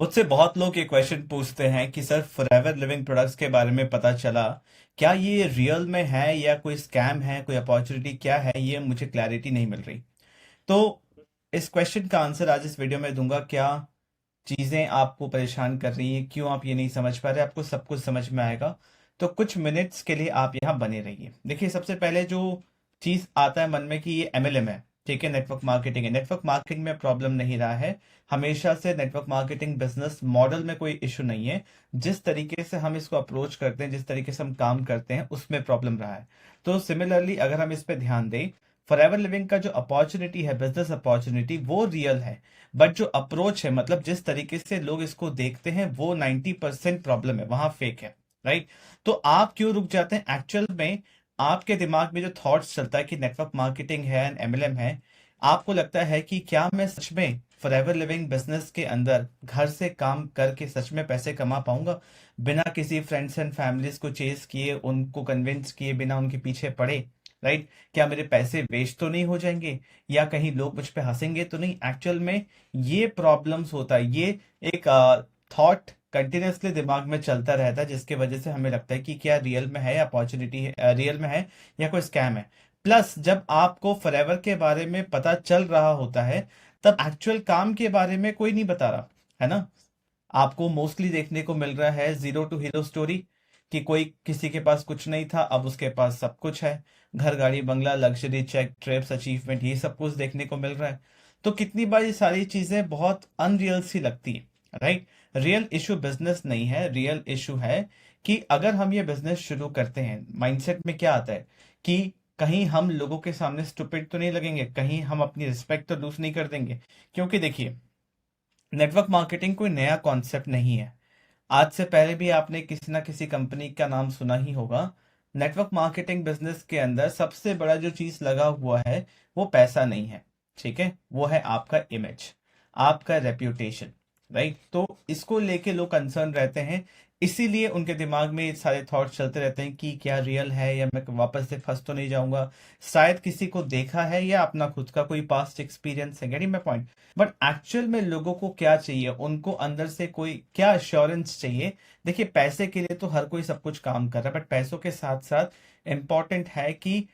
मुझसे बहुत लोग ये क्वेश्चन पूछते हैं कि सर फॉरएवर लिविंग प्रोडक्ट्स के बारे में पता चला, क्या ये रियल में है या कोई स्कैम है, कोई अपॉर्चुनिटी क्या है, ये मुझे क्लैरिटी नहीं मिल रही। तो इस क्वेश्चन का आंसर आज इस वीडियो में दूंगा। क्या चीजें आपको परेशान कर रही हैं, क्यों आप ये नहीं समझ पा रहे, आपको सब कुछ समझ में आएगा। तो कुछ मिनट्स के लिए आप यहाँ बने रहिए। देखिए, सबसे पहले जो चीज आता है मन में कि ये एमएलएम है, ठीक है, नेटवर्क मार्केटिंग है। नेटवर्क मार्केटिंग में प्रॉब्लम नहीं रहा है, हमेशा से नेटवर्क मार्केटिंग बिजनेस मॉडल में कोई इशू नहीं है। जिस तरीके से हम इसको अप्रोच करते हैं, जिस तरीके से हम काम करते हैं, उसमें प्रॉब्लम रहा है। तो सिमिलरली अगर हम इस पे ध्यान दें, फॉरएवर लिविंग का जो अपॉर्चुनिटी है, बिजनेस अपॉर्चुनिटी, वो रियल है। बट जो अप्रोच है, मतलब जिस तरीके से लोग इसको देखते हैं, वो 90% प्रॉब्लम है, वहां फेक है। राइट। तो आप क्यों रुक जाते हैं एक्चुअल में? आपके दिमाग में जो थॉट्स चलता है कि नेटवर्क मार्केटिंग है, एमएलएम है, आपको लगता है कि क्या मैं सच में फॉरएवर लिविंग बिजनेस के अंदर घर से काम करके सच में पैसे कमा पाऊंगा, बिना किसी फ्रेंड्स एंड फैमिलीज को चेस किए, उनको कन्विंस किए, बिना उनके पीछे पड़े। राइट। क्या मेरे पैसे वेस्ट तो नहीं हो जाएंगे, या कहीं लोग मुझ पे हंसेंगे तो नहीं? एक्चुअल में ये प्रॉब्लम्स होता है, ये एक थॉट कंटिन्यूअसली दिमाग में चलता रहता है, जिसकी वजह से हमें लगता है कि क्या रियल में है, अपॉर्चुनिटी है, रियल में है, या कोई स्कैम है। प्लस जब आपको फॉरएवर के बारे में पता चल रहा होता है, तब एक्चुअल काम के बारे में कोई नहीं बता रहा है ना। आपको मोस्टली देखने को मिल रहा है जीरो टू हीरो स्टोरी, कि कोई किसी के पास कुछ नहीं था, अब उसके पास सब कुछ है। घर, गाड़ी, बंगला, लग्जरी, चेक, ट्रिप्स, अचीवमेंट, ये सब कुछ देखने को मिल रहा है। तो कितनी बार ये सारी चीजें बहुत अनरियल सी लगती है। राइट। रियल इशू बिजनेस नहीं है, रियल इशू है कि अगर हम ये बिजनेस शुरू करते हैं, माइंडसेट में क्या आता है कि कहीं हम लोगों के सामने स्टूपिड तो नहीं लगेंगे, कहीं हम अपनी रिस्पेक्ट तो लूज नहीं कर देंगे। क्योंकि देखिए, नेटवर्क मार्केटिंग कोई नया कॉन्सेप्ट नहीं है। आज से पहले भी आपने किसी ना किसी कंपनी का नाम सुना ही होगा। नेटवर्क मार्केटिंग बिजनेस के अंदर सबसे बड़ा जो चीज लगा हुआ है, वो पैसा नहीं है। ठीक है, वो है आपका इमेज, आपका रेप्यूटेशन। राइट। तो इसको लेके लोग कंसर्न रहते हैं, इसीलिए उनके दिमाग में ये सारे थॉट्स चलते रहते हैं कि क्या रियल है, या मैं वापस से फंस तो नहीं जाऊंगा। शायद किसी को देखा है, या अपना खुद का कोई पास्ट एक्सपीरियंस है। Getting my point? But actual में लोगों को क्या चाहिए, उनको अंदर से कोई क्या अश्योरेंस चाहिए। देखिए, पैसे के लिए तो हर कोई सब कुछ काम कर रहा है, बट पैसों के साथ साथ इंपॉर्टेंट है कि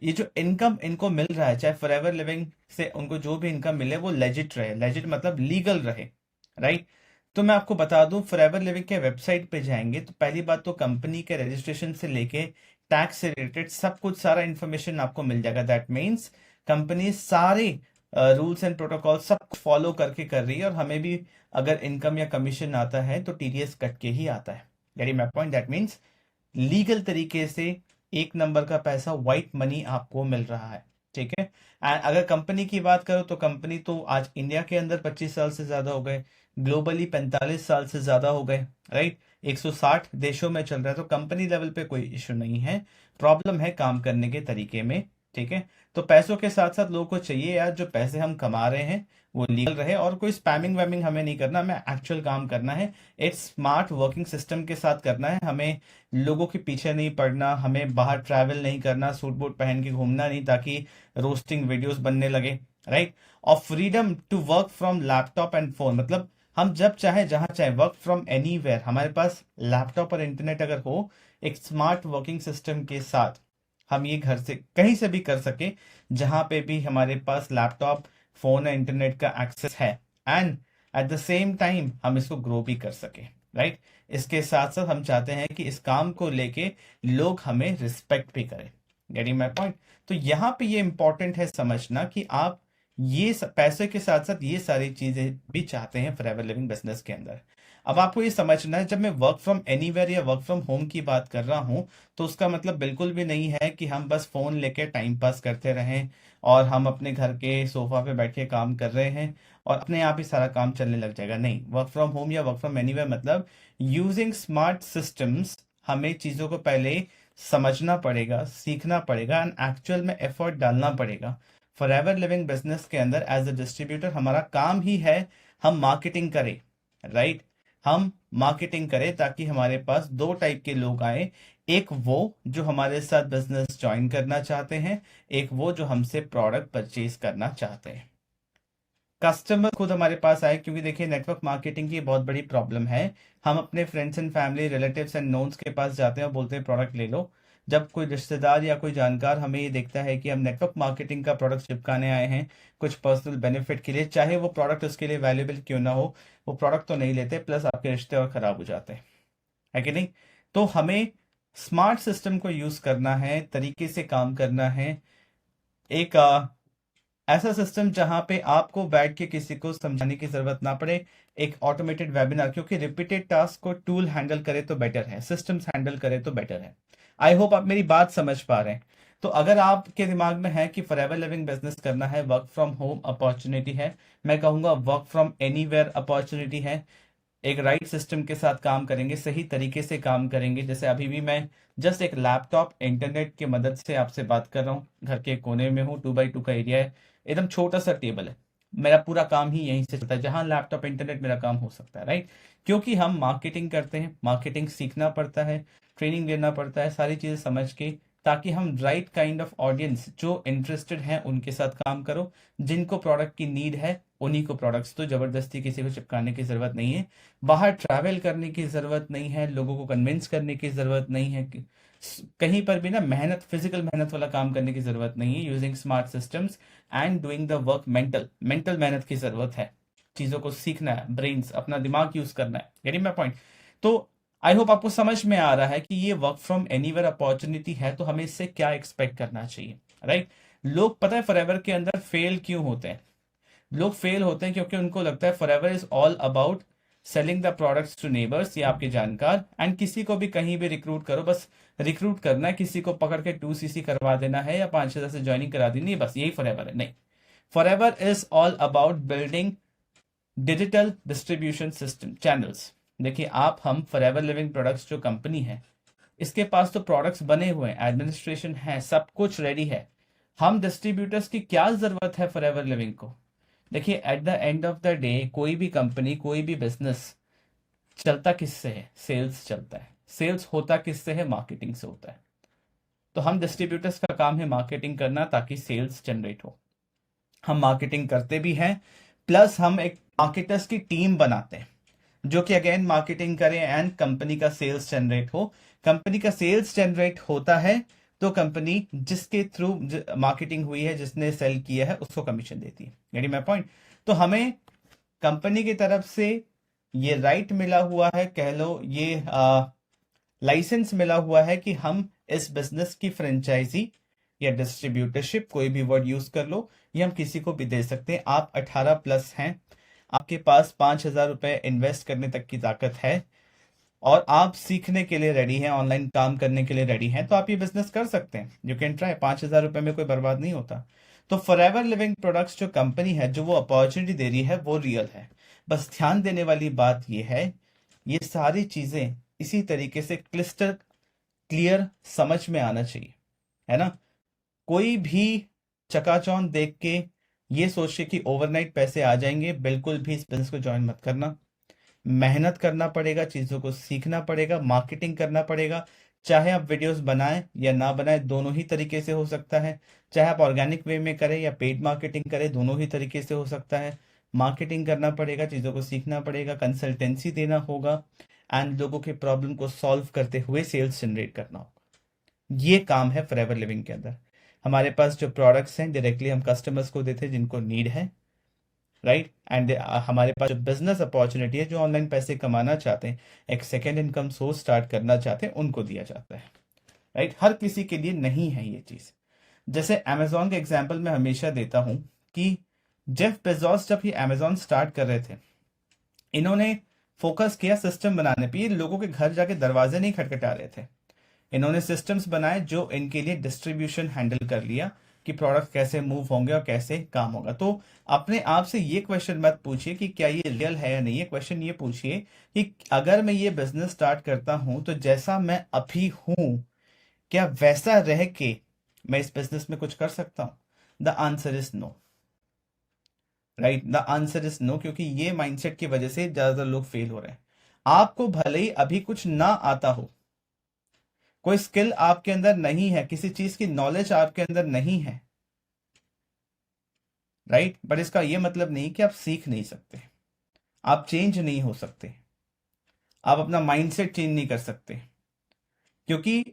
ये जो इनकम इनको मिल रहा है, चाहे फॉरएवर लिविंग से उनको जो भी इनकम मिले, वो लेजिट रहे। लेजिट मतलब लीगल रहे। राइट। तो मैं आपको बता दूं, फॉरएवर लिविंग के वेबसाइट पे जाएंगे तो पहली बात तो कंपनी के रजिस्ट्रेशन से लेके टैक्स से रिलेटेड सब कुछ, सारा इंफॉर्मेशन आपको मिल जाएगा। दैट मीन्स कंपनी सारे रूल्स एंड प्रोटोकॉल सब फॉलो करके कर रही है, और हमें भी अगर इनकम या कमीशन आता है तो टीडीएस कट के ही आता है। Getting my point? That means legal तरीके से एक नंबर का पैसा, व्हाइट मनी आपको मिल रहा है। ठीक है। एंड अगर कंपनी की बात करो तो कंपनी तो आज इंडिया के अंदर 25 साल से ज्यादा हो गए, ग्लोबली 45 साल से ज्यादा हो गए। राइट। 160 देशों में चल रहा है, तो कंपनी लेवल पे कोई इशू नहीं है। प्रॉब्लम है काम करने के तरीके में। ठीक है। तो पैसों के साथ साथ लोगों को चाहिए यार, जो पैसे हम कमा रहे हैं वो लीगल रहे, और कोई स्पैमिंग वैमिंग हमें नहीं करना, हमें एक्चुअल काम करना है। एक स्मार्ट वर्किंग सिस्टम के साथ करना है हमें। लोगों के पीछे नहीं पड़ना, हमें बाहर ट्रैवल नहीं करना, सूट बूट पहन के घूमना नहीं, ताकि रोस्टिंग वीडियोस बनने लगे। राइट। और freedom to work from laptop and phone, मतलब हम जब चाहे जहां चाहे, वर्क फ्रॉम एनीवेयर, हमारे पास लैपटॉप और इंटरनेट अगर हो, एक स्मार्ट वर्किंग सिस्टम के साथ, हम ये घर से कहीं से भी कर सके, जहां पे भी हमारे पास लैपटॉप, फोन या इंटरनेट का एक्सेस है। And at the same time हम इसको ग्रो भी कर सके। राइट। इसके साथ साथ हम चाहते हैं कि इस काम को लेके लोग हमें रिस्पेक्ट भी करें। Getting my point? तो यहाँ पे ये इंपॉर्टेंट है समझना कि आप पैसे के साथ साथ ये सारी चीजें भी चाहते हैं फॉरएवर लिविंग बिजनेस के अंदर। अब आपको ये समझना है, जब मैं वर्क फ्रॉम एनीवेयर या वर्क फ्रॉम होम की बात कर रहा हूं, तो उसका मतलब बिल्कुल भी नहीं है कि हम बस फोन लेके टाइम पास करते रहें, और हम अपने घर के सोफा पे बैठ के काम कर रहे हैं और अपने आप ही सारा काम चलने लग जाएगा। नहीं, वर्क फ्रॉम होम या वर्क फ्रॉम एनीवेयर मतलब यूजिंग स्मार्ट सिस्टम्स। हमें चीजों को पहले समझना पड़ेगा, सीखना पड़ेगा, एंड एक्चुअल में एफर्ट डालना पड़ेगा। फॉरएवर लिविंग बिजनेस के अंदर एज अ डिस्ट्रीब्यूटर हमारा काम ही है, हम मार्केटिंग करें। राइट। हम मार्केटिंग करें ताकि हमारे पास दो टाइप के लोग आए। एक वो जो हमारे साथ बिजनेस ज्वाइन करना चाहते हैं, एक वो जो हमसे प्रोडक्ट परचेज करना चाहते हैं। कस्टमर खुद हमारे पास आए, क्योंकि देखिए नेटवर्क मार्केटिंग की बहुत बड़ी प्रॉब्लम है। हम अपने friends and family, relatives and knowns के पास जाते हैं और बोलते हैं प्रोडक्ट ले लो। जब कोई रिश्तेदार या कोई जानकार हमें ये देखता है कि हम नेटवर्क मार्केटिंग का प्रोडक्ट चिपकाने आए हैं कुछ पर्सनल बेनिफिट के लिए, चाहे वो प्रोडक्ट उसके लिए वैल्यूएबल क्यों ना हो, वो प्रोडक्ट तो नहीं लेते, प्लस आपके रिश्ते और खराब हो जाते हैं, है कि नहीं? तो हमें स्मार्ट सिस्टम को यूज करना है, तरीके से काम करना है। एक ऐसा सिस्टम जहां पे आपको बैठ के किसी को समझाने की जरूरत ना पड़े। एक ऑटोमेटेड वेबिनार, क्योंकि रिपीटेड टास्क को टूल हैंडल करे तो बेटर है, सिस्टम्स हैंडल करे तो बेटर है। आई होप आप मेरी बात समझ पा रहे हैं। तो अगर आपके दिमाग में है कि फॉरएवर लिविंग बिजनेस करना है, वर्क फ्रॉम होम अपॉर्चुनिटी है, मैं कहूंगा वर्क फ्रॉम एनीवेयर अपॉर्चुनिटी है। एक राइट सिस्टम के साथ काम करेंगे, सही तरीके से काम करेंगे। जैसे अभी भी मैं जस्ट एक लैपटॉप इंटरनेट की मदद से आपसे बात कर रहा हूँ, घर के कोने में हूँ, 2x2 का एरिया है, एकदम छोटा सा टेबल है, मेरा पूरा काम ही यहीं से चलता है, जहां लैपटॉप इंटरनेट मेरा काम हो सकता है, राइट? क्योंकि हम मार्केटिंग करते हैं, मार्केटिंग सीखना पड़ता है, ट्रेनिंग लेना पड़ता है, सारी चीजें समझ के, ताकि हम राइट काइंड ऑफ ऑडियंस जो इंटरेस्टेड है उनके साथ काम करो। जिनको प्रोडक्ट की नीड है उन्हीं को प्रोडक्ट्स, तो जबरदस्ती किसी को चिपकाने की जरूरत नहीं है, बाहर ट्रैवल करने की जरूरत नहीं है, लोगों को कन्विंस करने की जरूरत नहीं है कहीं पर भी ना मेहनत, फिजिकल मेहनत वाला काम करने की जरूरत नहीं है। Using smart systems and doing the work, mental mental मेहनत की जरूरत है। चीजों को सीखना है, ब्रेन्स, अपना दिमाग यूज करना है, गेटिंग माय पॉइंट? तो आई होप आपको समझ में आ रहा है कि ये वर्क फ्रॉम एनीवेयर अपॉर्चुनिटी है, तो हमें इससे क्या एक्सपेक्ट करना चाहिए, राइट? लोग पता है फॉरएवर के अंदर फेल क्यों होते हैं? लोग फेल होते हैं क्योंकि उनको लगता है forever is all about selling the products to neighbours या आपके जानकार, एंड किसी को भी कहीं भी रिक्रूट करो, बस रिक्रूट करना है, किसी को पकड़ के 2cc करवा देना है या 5,000 से ज्वाइनिंग करा देनी है, बस यही फॉरएवर है। नहीं, forever is all about building digital distribution system channels. देखिए आप, हम फॉरएवर लिविंग प्रोडक्ट्स जो कंपनी है, इसके पास तो प्रोडक्ट्स बने हुए हैं, एडमिनिस्ट्रेशन है, सब कुछ रेडी है। हम डिस्ट्रीब्यूटर्स की क्या जरूरत है फॉरएवर लिविंग को? देखिए at the end of the day कोई भी कंपनी, कोई भी बिजनेस चलता किससे है? सेल्स चलता है। सेल्स होता किससे है? मार्केटिंग से होता है। तो हम डिस्ट्रीब्यूटर्स का काम है मार्केटिंग करना, ताकि सेल्स जनरेट हो। हम मार्केटिंग करते भी हैं, प्लस हम एक मार्केटर्स की टीम बनाते हैं जो कि अगेन मार्केटिंग करें एंड कंपनी का सेल्स जनरेट हो। कंपनी का सेल्स जनरेट होता है तो कंपनी जिसके थ्रू मार्केटिंग हुई है, जिसने सेल किया है, उसको कमीशन देती है। यानी मैं पॉइंट, तो हमें कंपनी की तरफ से ये राइट मिला हुआ है, कह लो ये लाइसेंस मिला हुआ है कि हम इस बिजनेस की फ्रेंचाइजी या डिस्ट्रीब्यूटरशिप, कोई भी वर्ड यूज कर लो, ये हम किसी को भी दे सकते हैं। आप 18+ हैं, आपके पास 5,000 रुपए इन्वेस्ट करने तक की ताकत है, और आप सीखने के लिए रेडी हैं, ऑनलाइन काम करने के लिए रेडी हैं, तो आप ये बिजनेस कर सकते हैं। You can try. 5,000 रुपए में कोई बर्बाद नहीं होता। तो फॉरएवर लिविंग प्रोडक्ट्स जो कंपनी है, जो वो अपॉर्चुनिटी दे रही है, वो रियल है। बस ध्यान देने वाली बात ये है, ये सारी चीजें इसी तरीके से क्लिस्टर क्लियर समझ में आना चाहिए, है ना? कोई भी चकाचौंध देख के ये सोच के कि ओवरनाइट पैसे आ जाएंगे, बिल्कुल भी इस बिजनेस को ज्वाइन मत करना। मेहनत करना पड़ेगा, चीजों को सीखना पड़ेगा, मार्केटिंग करना पड़ेगा। चाहे आप वीडियोस बनाएं या ना बनाएं, दोनों ही तरीके से हो सकता है। चाहे आप ऑर्गेनिक वे में करें या पेड मार्केटिंग करें, दोनों ही तरीके से हो सकता है। मार्केटिंग करना पड़ेगा, चीजों को सीखना पड़ेगा, कंसल्टेंसी देना होगा, एंड लोगों के प्रॉब्लम को सॉल्व करते हुए सेल्स जनरेट करना होगा। ये काम है फॉरएवर लिविंग के अंदर। हमारे पास जो प्रोडक्ट्स हैं डायरेक्टली हम कस्टमर्स को देते हैं जिनको नीड है, राइट? एंड हमारे पास जो बिजनेस अपॉर्चुनिटी है, जो ऑनलाइन पैसे कमाना चाहते हैं, एक सेकेंड इनकम सोर्स स्टार्ट करना चाहते हैं, उनको दिया जाता है, राइट? हर किसी के लिए नहीं है ये चीज। जैसे अमेजोन का एग्जाम्पल मैं हमेशा देता हूं कि जेफ बेजोस जब ये अमेजोन स्टार्ट कर रहे थे, इन्होंने फोकस किया सिस्टम बनाने पे। ये लोगों के घर जाके दरवाजे नहीं खटखटा रहे थे, इन्होंने सिस्टम्स बनाए जो इनके लिए डिस्ट्रीब्यूशन हैंडल कर लिया कि प्रोडक्ट कैसे मूव होंगे और कैसे काम होगा। तो अपने आप से ये क्वेश्चन मत पूछिए कि क्या ये रियल है या नहीं है, क्वेश्चन ये पूछिए कि अगर मैं ये बिजनेस स्टार्ट करता हूं तो जैसा मैं अभी हूं, क्या वैसा रह के मैं इस बिजनेस में कुछ कर सकता हूं? The answer is no, right? The answer is no, क्योंकि ये माइंडसेट की वजह से ज्यादातर लोग फेल हो रहे हैं। आपको भले ही अभी कुछ ना आता हो, कोई स्किल आपके अंदर नहीं है, किसी चीज की नॉलेज आपके अंदर नहीं है, राइट। बट इसका ये मतलब नहीं कि आप सीख नहीं सकते, आप चेंज नहीं हो सकते, आप अपना माइंडसेट चेंज नहीं कर सकते, क्योंकि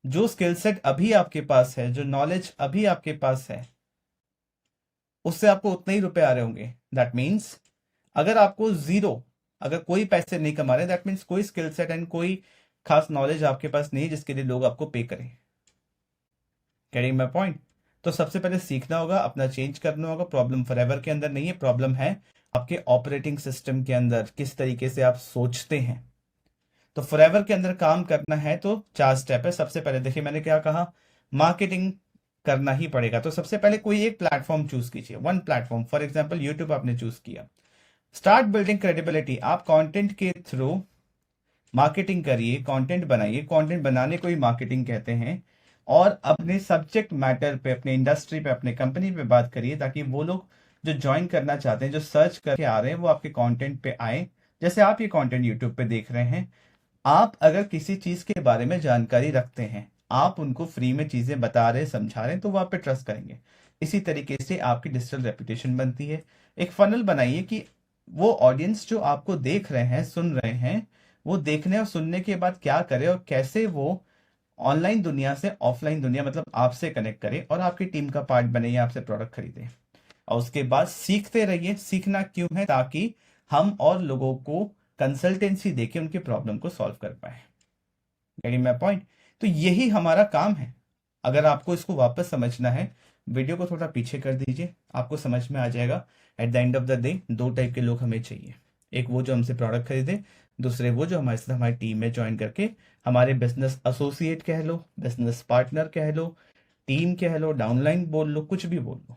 जो स्किल सेट अभी आपके पास है, जो नॉलेज अभी आपके पास है, उससे आपको उतने ही रुपए आ रहे होंगे। दैट मीन्स अगर आपको जीरो, अगर कोई पैसे नहीं कमा रहे, दैट मीन्स कोई स्किल सेट एंड कोई खास नॉलेज आपके पास नहीं है जिसके लिए लोग आपको पे करें। Getting my point? तो सबसे पहले सीखना होगा, अपना चेंज करना होगा। प्रॉब्लम फॉरएवर के अंदर नहीं है, प्रॉब्लम है आपके ऑपरेटिंग सिस्टम के अंदर, किस तरीके से आप सोचते हैं। तो फॉरएवर के अंदर काम करना है तो 4 स्टेप है। सबसे पहले देखिए मैंने क्या कहा, मार्केटिंग करना ही पड़ेगा। तो सबसे पहले कोई एक प्लेटफॉर्म चूज कीजिए, one platform. For example YouTube आपने चूज किया, स्टार्ट बिल्डिंग क्रेडिबिलिटी। आप कंटेंट के थ्रू मार्केटिंग करिए, कंटेंट बनाइए, कंटेंट बनाने को ही मार्केटिंग कहते हैं। और अपने सब्जेक्ट मैटर पे, अपने इंडस्ट्री पे, अपने कंपनी पे बात करिए, ताकि वो लोग जो ज्वाइन करना चाहते हैं, जो सर्च करके आ रहे हैं, वो आपके कंटेंट पे आए। जैसे आप ये कंटेंट यूट्यूब पे देख रहे हैं, आप अगर किसी चीज के बारे में जानकारी रखते हैं, आप उनको फ्री में चीजें बता रहे, समझा रहे हैं, तो वो आप पे ट्रस्ट करेंगे। इसी तरीके से आपकी डिजिटल रेपुटेशन बनती है। एक फनल बनाइए कि वो ऑडियंस जो आपको देख रहे हैं, सुन रहे हैं, वो देखने और सुनने के बाद क्या करे और कैसे वो ऑनलाइन दुनिया से ऑफलाइन दुनिया मतलब आपसे कनेक्ट करे और आपकी टीम का पार्ट बने या आपसे प्रोडक्ट खरीदे। और उसके बाद सीखते रहिए। सीखना क्यों है? ताकि हम और लोगों को कंसल्टेंसी देके उनकी प्रॉब्लम को सॉल्व कर पाए। Getting my point? तो यही हमारा काम है। अगर आपको इसको वापस समझना है, वीडियो को थोड़ा पीछे कर दीजिए, आपको समझ में आ जाएगा। At the end of the day 2 type के लोग हमें चाहिए। एक वो जो हमसे प्रोडक्ट खरीदे, दूसरे वो जो हमारे साथ हमारी टीम में ज्वाइन करके हमारे बिजनेस एसोसिएट कह लो, बिजनेस पार्टनर कह लो, टीम कह लो, डाउनलाइन बोल लो, कुछ भी बोल लो।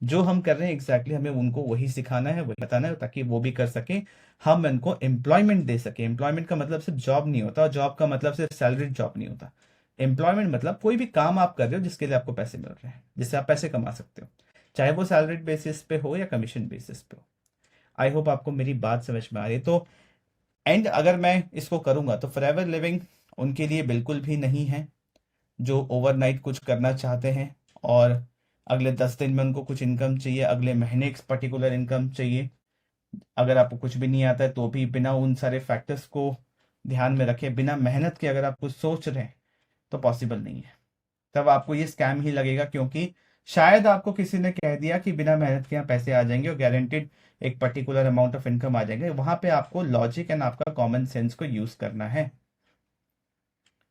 जो हम कर रहे हैं एग्जैक्टली हमें उनको वही सिखाना है, वही बताना है, ताकि वो भी कर सके, हम उनको एम्प्लॉयमेंट दे सके। एम्प्लॉयमेंट का मतलब सिर्फ जॉब नहीं होता, और जॉब का मतलब सिर्फ सैलरी जॉब नहीं होता। एम्प्लॉयमेंट मतलब कोई भी काम आप कर रहे हो जिसके लिए आपको पैसे मिल रहे हैं, जिससे आप पैसे कमा सकते हो, चाहे वो सैलरीड बेसिस पे हो या कमीशन बेसिस पे हो। आई होप आपको मेरी बात समझ में आ रही है। तो एंड अगर मैं इसको करूंगा तो फॉरएवर लिविंग उनके लिए बिल्कुल भी नहीं है जो ओवरनाइट कुछ करना चाहते हैं और अगले 10 दिन में उनको कुछ इनकम चाहिए, अगले महीने एक पर्टिकुलर इनकम चाहिए। अगर आपको कुछ भी नहीं आता है तो भी बिना उन सारे फैक्टर्स को ध्यान में रखे, बिना मेहनत के अगर आप कुछ सोच रहे हैं तो पॉसिबल नहीं है। तब आपको ये स्कैम ही लगेगा, क्योंकि शायद आपको किसी ने कह दिया कि बिना मेहनत के यहाँ पैसे आ जाएंगे और गारंटेड एक पर्टिकुलर अमाउंट ऑफ इनकम आ जाएंगे। वहां पे आपको लॉजिक एंड आपका कॉमन सेंस को यूज करना है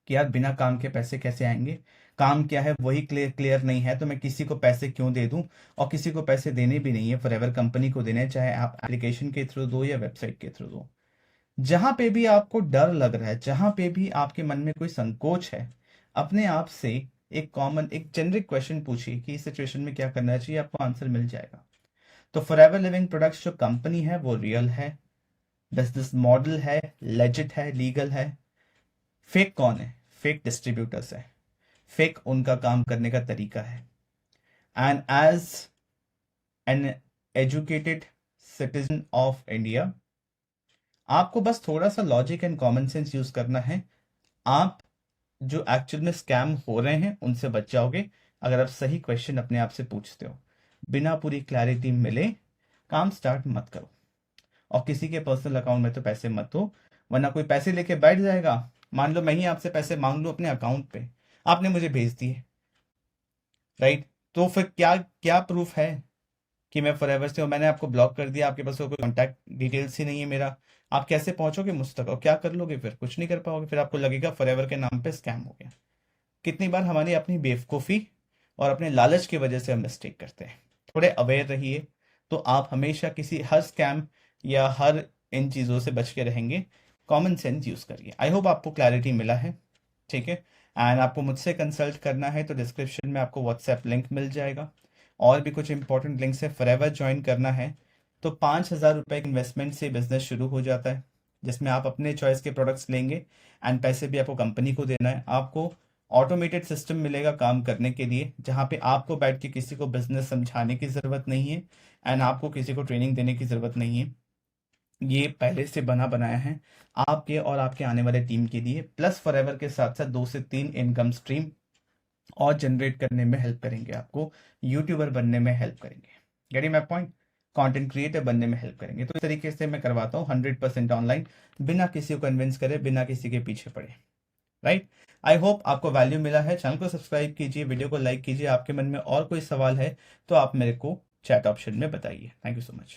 कि यार बिना काम के पैसे कैसे आएंगे, काम क्या है वही क्लियर क्लियर नहीं है, तो मैं किसी को पैसे क्यों दे दूं। और किसी को पैसे देने भी नहीं है, फॉरएवर कंपनी को देने हैं, चाहे आप एप्लीकेशन के थ्रू दो या वेबसाइट के थ्रू दो। जहां पे भी आपको डर लग रहा है, जहां पे भी आपके मन में कोई संकोच है, अपने आप से एक कॉमन एक जेनरिक क्वेश्चन पूछिए कि इस सिचुएशन में क्या करना चाहिए, आपको आंसर मिल जाएगा। तो फॉरएवर लिविंग प्रोडक्ट्स जो कंपनी है वो रियल है, बिजनेस मॉडल है, लेजिट है, लीगल है। फेक कौन है? फेक डिस्ट्रीब्यूटर्स है, फेक उनका काम करने का तरीका है। And as an educated citizen of India, आपको बस थोड़ा सा logic and common sense use करना है। आप जो एक्चुअल में स्कैम हो रहे हैं उनसे बच जाओगे अगर आप सही क्वेश्चन अपने आप से पूछते हो। बिना पूरी क्लैरिटी मिले काम स्टार्ट मत करो, और किसी के पर्सनल अकाउंट में तो पैसे मत दो, वरना कोई पैसे लेके बैठ जाएगा। मान लो मैं ही आपसे पैसे मांग लूं अपने अकाउंट पे, आपने मुझे भेज दिए, राइट? तो फिर क्या क्या प्रूफ है कि मैं फॉरएवर से हूँ? मैंने आपको ब्लॉक कर दिया, आपके पास कोई कॉन्टैक्ट डिटेल्स ही नहीं है मेरा, आप कैसे पहुंचोगे मुझ तक और क्या कर लोगे? फिर कुछ नहीं कर पाओगे, फिर आपको लगेगा फॉरएवर के नाम पे स्कैम हो गया। कितनी बार हमारी अपनी बेवकूफ़ी और अपने लालच की वजह से हम मिस्टेक करते हैं। थोड़े अवेयर रहिए, तो आप हमेशा किसी हर स्कैम या हर इन चीज़ों से बच के रहेंगे। कॉमन सेंस यूज़ करिए। आई होप आपको क्लैरिटी मिला है, ठीक है। एंड आपको मुझसे कंसल्ट करना है तो डिस्क्रिप्शन में आपको व्हाट्सएप लिंक मिल जाएगा, और भी कुछ इंपॉर्टेंट लिंक्स है। फॉरएवर ज्वाइन करना है तो 5,000 रुपये की इन्वेस्टमेंट से बिजनेस शुरू हो जाता है, जिसमें आप अपने चॉइस के प्रोडक्ट्स लेंगे एंड पैसे भी आपको कंपनी को देना है। आपको ऑटोमेटेड सिस्टम मिलेगा काम करने के लिए, जहाँ पे आपको बैठ के किसी को बिजनेस समझाने की ज़रूरत नहीं है एंड आपको किसी को ट्रेनिंग देने की ज़रूरत नहीं है। ये पहले से बना बनाया है आपके और आपके आने वाले टीम के लिए। प्लस फॉरएवर के साथ साथ 2 से 3 इनकम स्ट्रीम और जनरेट करने में हेल्प करेंगे, आपको यूट्यूबर बनने में हेल्प करेंगे। Getting my point? Content creator बनने में हेल्प करेंगे। तो इस तरीके से मैं करवाता हूँ 100% ऑनलाइन, बिना किसी को कन्विंस करे, बिना किसी के पीछे पड़े। राइट? आई होप आपको वैल्यू मिला है। चैनल को सब्सक्राइब कीजिए, वीडियो को लाइक कीजिए। आपके मन में और कोई सवाल है तो आप मेरे को चैट ऑप्शन में बताइए। Thank you so much.